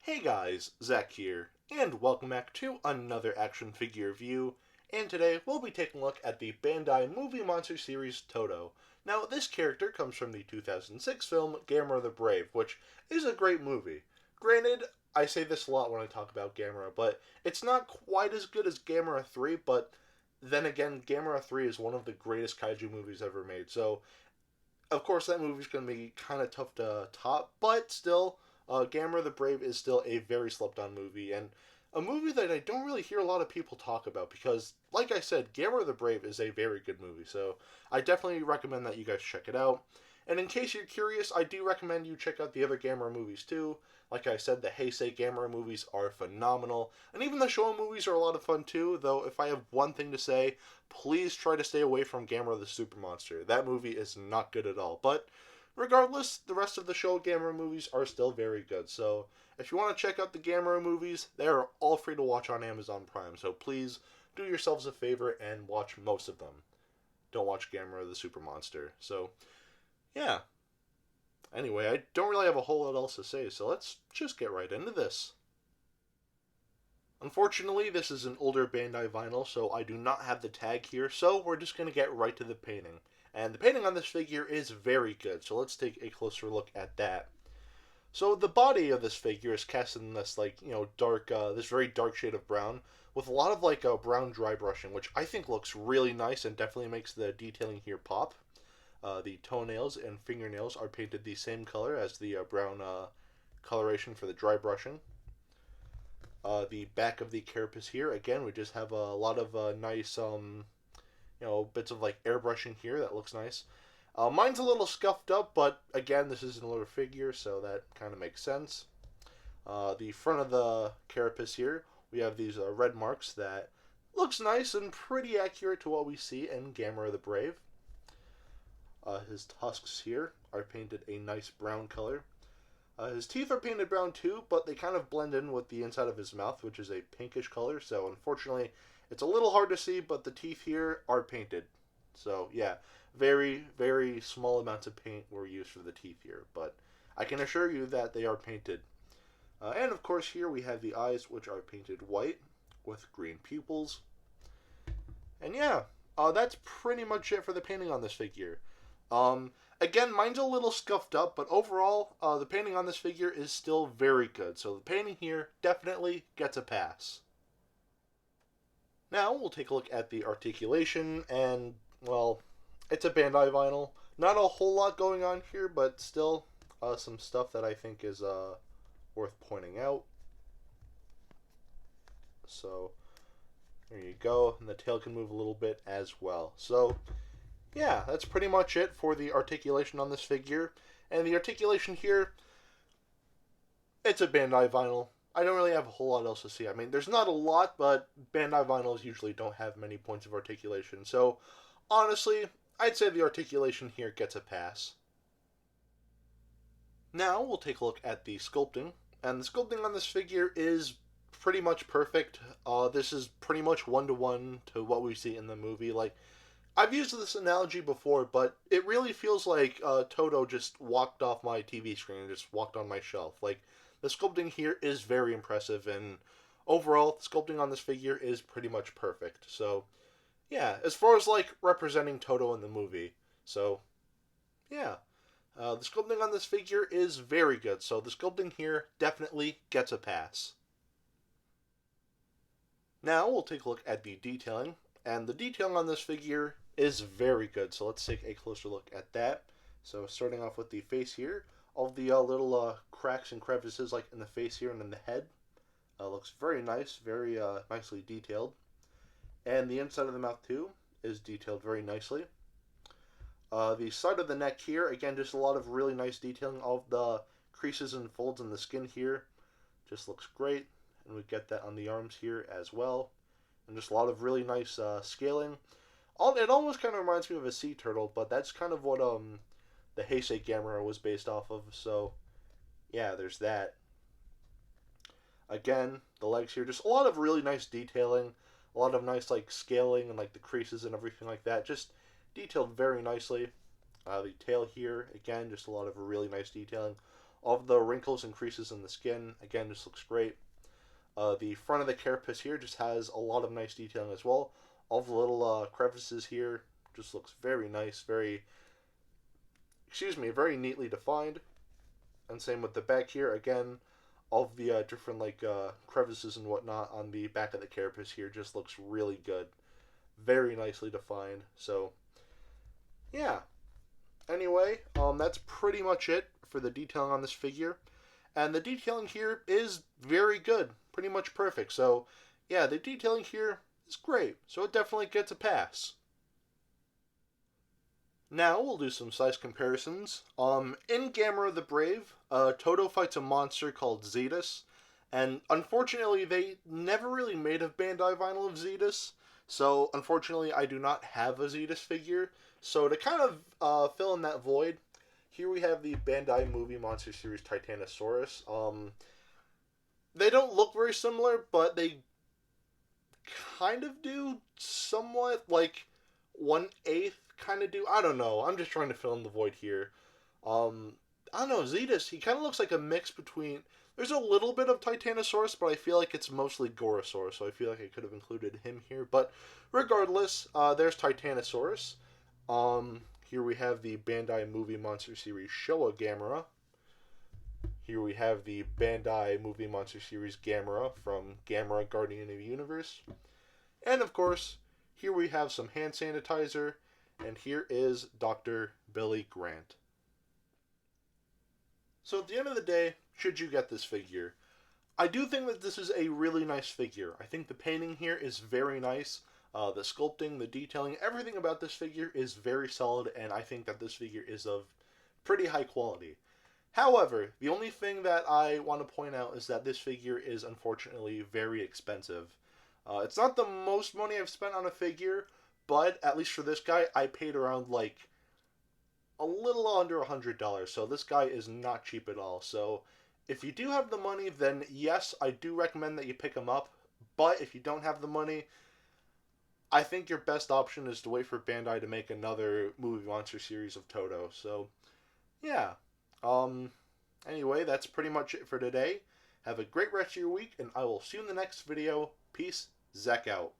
Hey guys, Zack here, and welcome back to another action figure review, and today we'll be taking a look at the Bandai movie monster series Toto. Now, this character comes from the 2006 film Gamera the Brave, which is a great movie. Granted, I say this a lot when I talk about Gamera, but it's not quite as good as Gamera 3, but then again, Gamera 3 is one of the greatest kaiju movies ever made, so of course, that movie's going to be kind of tough to top, but still, Gamera the Brave is still a very slept on movie, and a movie that I don't really hear a lot of people talk about because, like I said, Gamera the Brave is a very good movie, so I definitely recommend that you guys check it out. And in case you're curious, I do recommend you check out the other Gamera movies too. Like I said, the Heisei Gamera movies are phenomenal, and even the Showa movies are a lot of fun too, though if I have one thing to say, please try to stay away from Gamera the Super Monster. That movie is not good at all, but regardless, the rest of the Showa Gamera movies are still very good, so if you want to check out the Gamera movies, they are all free to watch on Amazon Prime, so please do yourselves a favor and watch most of them. Don't watch Gamera the Super Monster. So, yeah. Anyway, I don't really have a whole lot else to say, so let's just get right into this. Unfortunately, this is an older Bandai vinyl, so I do not have the tag here, so we're just going to get right to the painting. And the painting on this figure is very good, so let's take a closer look at that. So the body of this figure is cast in this, dark, this very dark shade of brown, with a lot of, brown dry brushing, which I think looks really nice and definitely makes the detailing here pop. The toenails and fingernails are painted the same color as the brown coloration for the dry brushing. The back of the carapace here, again, we just have a lot of nice, bits of airbrushing here that looks nice. Mine's a little scuffed up, but again, this is an older figure, so that kind of makes sense. The front of the carapace here, we have these red marks that looks nice and pretty accurate to what we see in Gamera the Brave. His tusks here are painted a nice brown color. His teeth are painted brown too, but they kind of blend in with the inside of his mouth, which is a pinkish color, so unfortunately it's a little hard to see, but the teeth here are painted. So yeah, very, very small amounts of paint were used for the teeth here, but I can assure you that they are painted. And of course here we have the eyes, which are painted white with green pupils. And yeah, that's pretty much it for the painting on this figure. Again, mine's a little scuffed up, but overall, the painting on this figure is still very good. So the painting here definitely gets a pass. Now we'll take a look at the articulation, and, well, it's a Bandai vinyl. Not a whole lot going on here, but still some stuff that I think is worth pointing out. So, there you go, and the tail can move a little bit as well. So, yeah, that's pretty much it for the articulation on this figure. And the articulation here, it's a Bandai vinyl. I don't really have a whole lot else to see. I mean, there's not a lot, but Bandai vinyls usually don't have many points of articulation. So, honestly, I'd say the articulation here gets a pass. Now, we'll take a look at the sculpting. And the sculpting on this figure is pretty much perfect. This is pretty much one-to-one to what we see in the movie. I've used this analogy before, but it really feels like Toto just walked off my TV screen and just walked on my shelf. The sculpting here is very impressive, and overall, the sculpting on this figure is pretty much perfect. So, yeah, as far as, representing Toto in the movie. So, yeah. The sculpting on this figure is very good, so the sculpting here definitely gets a pass. Now, we'll take a look at the detailing, and the detailing on this figure is very good, so let's take a closer look at that. So starting off with the face here, all the little cracks and crevices in the face here and in the head looks very nice, very nicely detailed. And the inside of the mouth too is detailed very nicely. The side of the neck here, again, just a lot of really nice detailing. All of the creases and folds in the skin here just looks great, and we get that on the arms here as well. And just a lot of really nice scaling. It almost kind of reminds me of a sea turtle, but that's kind of what the Heisei Gamera was based off of, so yeah, there's that. Again, the legs here, just a lot of really nice detailing, a lot of nice scaling and the creases and everything like that, just detailed very nicely. The tail here, again, just a lot of really nice detailing. All of the wrinkles and creases in the skin, again, just looks great. The front of the carapace here just has a lot of nice detailing as well. All the little crevices here just looks very nice, very neatly defined. And same with the back here, again, all of the different crevices and whatnot on the back of the carapace here just looks really good. Very nicely defined. So, yeah. Anyway, that's pretty much it for the detailing on this figure. And the detailing here is very good. Pretty much perfect. So, yeah, the detailing here is great. So it definitely gets a pass. Now we'll do some size comparisons. In Gamera the Brave, Toto fights a monster called Zetus, and unfortunately they never really made a Bandai vinyl of Zetus, so unfortunately I do not have a Zetus figure. So to kind of fill in that void, here we have the Bandai Movie Monster Series Titanosaurus. They don't look very similar, but they kind of do somewhat, like 1/8 kind of do. I don't know. I'm just trying to fill in the void here. I don't know. Zetus, he kind of looks like a mix between. There's a little bit of Titanosaurus, but I feel like it's mostly Gorosaurus, so I feel like I could have included him here. But regardless, there's Titanosaurus. Here we have the Bandai Movie Monster Series Showa Gamera. Here we have the Bandai Movie Monster Series Gamera from Gamera Guardian of the Universe. And of course, here we have some hand sanitizer, and here is Dr. Billy Grant. So at the end of the day, should you get this figure? I do think that this is a really nice figure. I think the painting here is very nice. The sculpting, the detailing, everything about this figure is very solid, and I think that this figure is of pretty high quality. However, the only thing that I want to point out is that this figure is unfortunately very expensive. It's not the most money I've spent on a figure, but at least for this guy, I paid around like a little under $100. So this guy is not cheap at all. So if you do have the money, then yes, I do recommend that you pick him up. But if you don't have the money, I think your best option is to wait for Bandai to make another movie monster series of Toto. So, yeah. Anyway, that's pretty much it for today. Have a great rest of your week, and I will see you in the next video. Peace. Zack out.